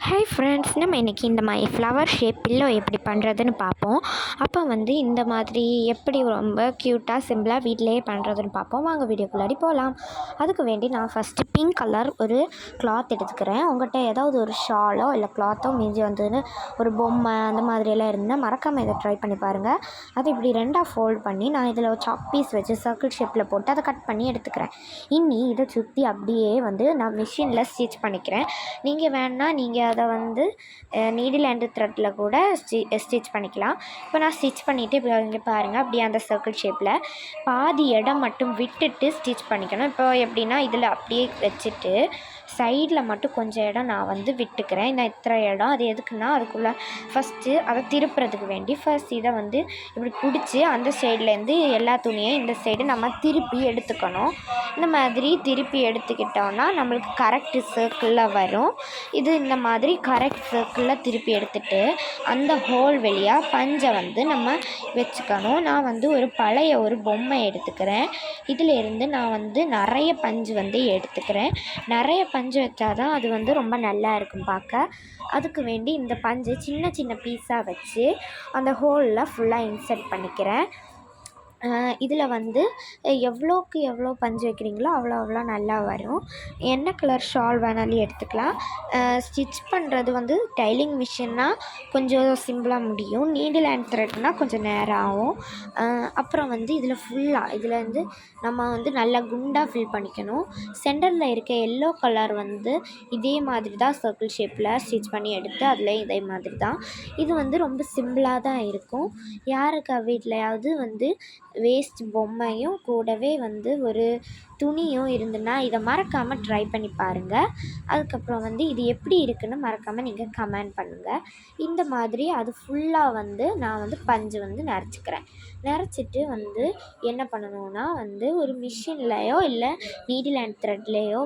Hi friends, நம்ம இன்றைக்கி இந்த மாதிரி ஃப்ளவர் ஷேப் பில்லோ எப்படி பண்ணுறதுன்னு பார்ப்போம். அப்போ இந்த மாதிரி எப்படி ரொம்ப க்யூட்டாக சிம்பிளாக வீட்டிலேயே பண்ணுறதுன்னு பார்ப்போம். வாங்க வீடியோக்குள்ளாடி போகலாம். அதுக்கு வேண்டி நான் ஃபஸ்ட்டு பிங்க் கலர் ஒரு கிளாத் எடுத்துக்கிறேன். உங்கள்கிட்ட ஏதாவது ஒரு ஷாலோ இல்லை கிளாத்தோ மீதி வந்ததுன்னு ஒரு பொம்மை அந்த மாதிரியெல்லாம் இருந்தால் மறக்காமல் இதை ட்ரை பண்ணி பாருங்கள். அதை இப்படி ரெண்டாக ஃபோல்ட் பண்ணி நான் இதில் ஒரு சாக் பீஸ் வச்சு சர்க்கிள் ஷேப்பில் போட்டு அதை கட் பண்ணி எடுத்துக்கிறேன். இதை சுற்றி அப்படியே நான் மிஷினில் ஸ்டிச் பண்ணிக்கிறேன். நீங்கள் வேணால் நீங்கள் அதை நீடில் அண்ட் த்ரெட்டில் கூட ஸ்டிச் பண்ணிக்கலாம். இப்போ நான் ஸ்டிச் பண்ணிவிட்டு இப்போ இங்கே பாருங்கள், அப்படியே அந்த சர்க்கிள் ஷேப்பில் பாதி இடம் மட்டும் விட்டுட்டு ஸ்டிச் பண்ணிக்கணும். இப்போ எப்படின்னா இதில் அப்படியே வச்சுட்டு சைடில் மட்டும் கொஞ்சம் இடம் நான் விட்டுக்கிறேன். இந்த இத்தனை இடம் அது எதுக்குன்னா அதுக்குள்ளே ஃபஸ்ட்டு அதை திருப்புறதுக்கு வேண்டி ஃபஸ்ட் இதை இப்படி பிடிச்சி அந்த சைட்லேருந்து எல்லா துணியையும் இந்த சைடு நம்ம திருப்பி எடுத்துக்கணும். இந்த மாதிரி திருப்பி எடுத்துக்கிட்டோன்னா நம்மளுக்கு கரெக்டு சர்க்கிளில் வரும். இந்த மாதிரி கரெக்ட் சர்க்கிளில் திருப்பி எடுத்துகிட்டு அந்த ஹோல் வழியாக பஞ்சை நம்ம வச்சுக்கணும். நான் ஒரு பழைய ஒரு பொம்மை எடுத்துக்கிறேன். இதிலேருந்து நான் நிறைய பஞ்சு எடுத்துக்கிறேன். நிறைய பஞ்சு வச்சா தான் அது ரொம்ப நல்லா இருக்கும் பார்க்க. அதுக்கு வேண்டி இந்த பஞ்சு சின்ன சின்ன பீஸாக வச்சு அந்த ஹோலில் ஃபுல்லாக இன்சர்ட் பண்ணிக்கிறேன். இதில் எவ்வளோக்கு எவ்வளோ பஞ்சு வைக்கிறீங்களோ அவ்வளோ நல்லா வரும். என்ன கலர் ஷால் வேணாலும் எடுத்துக்கலாம். ஸ்டிச் பண்ணுறது டைலிங் மிஷின்னா கொஞ்சம் சிம்பிளாக முடியும். நீடில் அண்ட் த்ரெட்னால் கொஞ்சம் நேரம் ஆகும். அப்புறம் இதில் ஃபுல்லாக இதில் நம்ம நல்லா குண்டாக ஃபில் பண்ணிக்கணும். சென்டரில் இருக்க எல்லோ கலர் இதே மாதிரி தான் சர்க்கிள் ஷேப்பில் ஸ்டிச் பண்ணி எடுத்து அதில் இதே மாதிரி தான். இது ரொம்ப சிம்பிளாக தான் இருக்கும். யாருக்கு வீட்லையாவது வேஸ்ட் பொம்மையும் கூடவே ஒரு துணியும் இருந்துன்னா இதை மறக்காமல் ட்ரை பண்ணி பாருங்கள். அதுக்கப்புறம் இது எப்படி இருக்குன்னு மறக்காமல் நீங்கள் கமெண்ட் பண்ணுங்கள். இந்த மாதிரி அது ஃபுல்லாக நான் பஞ்சு நிறச்சிக்கிறேன். நிறச்சிட்டு என்ன பண்ணணுன்னா ஒரு மிஷின்லையோ இல்லை நீடில் அண்ட் த்ரெட்லேயோ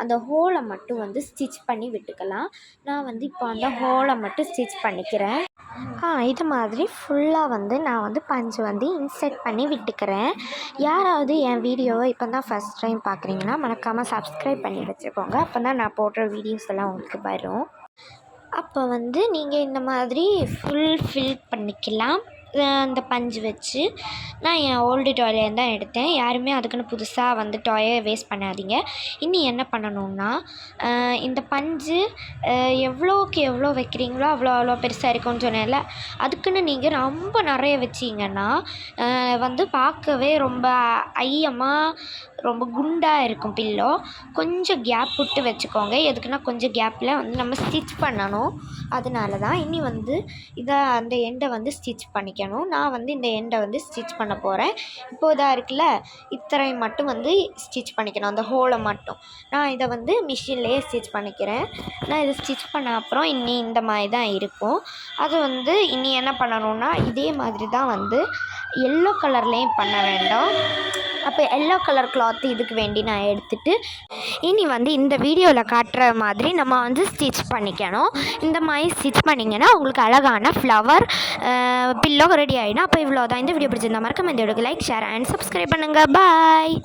அந்த ஹோலை மட்டும் ஸ்டிச் பண்ணி விட்டுக்கலாம். நான் இப்போ அந்த ஹோலை மட்டும் ஸ்டிச் பண்ணிக்கிறேன். இது மாதிரி ஃபுல்லாக நான் பஞ்சு இன்சர்ட் பண்ணி விட்டுக்கிறேன். யாராவது என் வீடியோவை இப்போ தான் ஃபஸ்ட் டைம் பார்க்குறீங்கன்னா மறக்காமல் சப்ஸ்கிரைப் பண்ணி வச்சுக்கோங்க. அப்போ தான் நான் போடுற வீடியோஸ் எல்லாம் உங்களுக்கு வரும். அப்போ நீங்கள் இந்த மாதிரி ஃபுல் ஃபில் பண்ணிக்கலாம். அந்த பஞ்சு வச்சு நான் என் ஓல்டு டாய்லேருந்து தான் எடுத்தேன். யாருமே அதுக்குன்னு புதுசாக டாயை வேஸ்ட் பண்ணாதீங்க. இனி என்ன பண்ணணுன்னா இந்த பஞ்சு எவ்வளோக்கு எவ்வளோ வைக்கிறீங்களோ அவ்வளோ பெருசாக இருக்கும்னு சொன்னேன்ல, அதுக்குன்னு நீங்கள் ரொம்ப நிறைய வச்சிங்கன்னா பார்க்கவே ரொம்ப ஐயமாக ரொம்ப குண்டாக இருக்கும் பில்லோ. கொஞ்சம் கேப் விட்டு வச்சுக்கோங்க. எதுக்குன்னா கொஞ்சம் கேப்பில் நம்ம ஸ்டிச் பண்ணணும். அதனால தான் இனி இதை அந்த எண்டை ஸ்டிச் பண்ணிக்கணும். நான் இந்த எண்டை ஸ்டிச் பண்ண போகிறேன். இப்போ இதாக இருக்குல்ல, இத்தனை மட்டும் ஸ்டிச் பண்ணிக்கணும். அந்த ஹோலை மட்டும் நான் இதை மிஷின்லேயே ஸ்டிச் பண்ணிக்கிறேன். நான் இதை ஸ்டிச் பண்ண அப்புறம் இனி இந்த மாதிரி தான் இருக்கும். அது இனி என்ன பண்ணணுன்னா இதே மாதிரி தான் எல்லோ கலர்லேயும் பண்ண வேண்டாம். அப்போ எல்லோ கலர் கிளாத்து இதுக்கு வேண்டி நான் எடுத்துகிட்டு இனி இந்த வீடியோவில் காட்டுற மாதிரி நம்ம ஸ்டிச் பண்ணிக்கணும். இந்த மாதிரி ஸ்டிச் பண்ணிங்கன்னா உங்களுக்கு அழகான ஃப்ளவர் பில்லோ ரெடி ஆகிடும். அப்போ இவ்வளோ தான். இந்த வீடியோ பிடிச்சிருந்தா மறக்காம இந்த வீடியோக்கு லைக், ஷேர் அண்ட் சப்ஸ்கிரைப் பண்ணுங்கள். பாய்.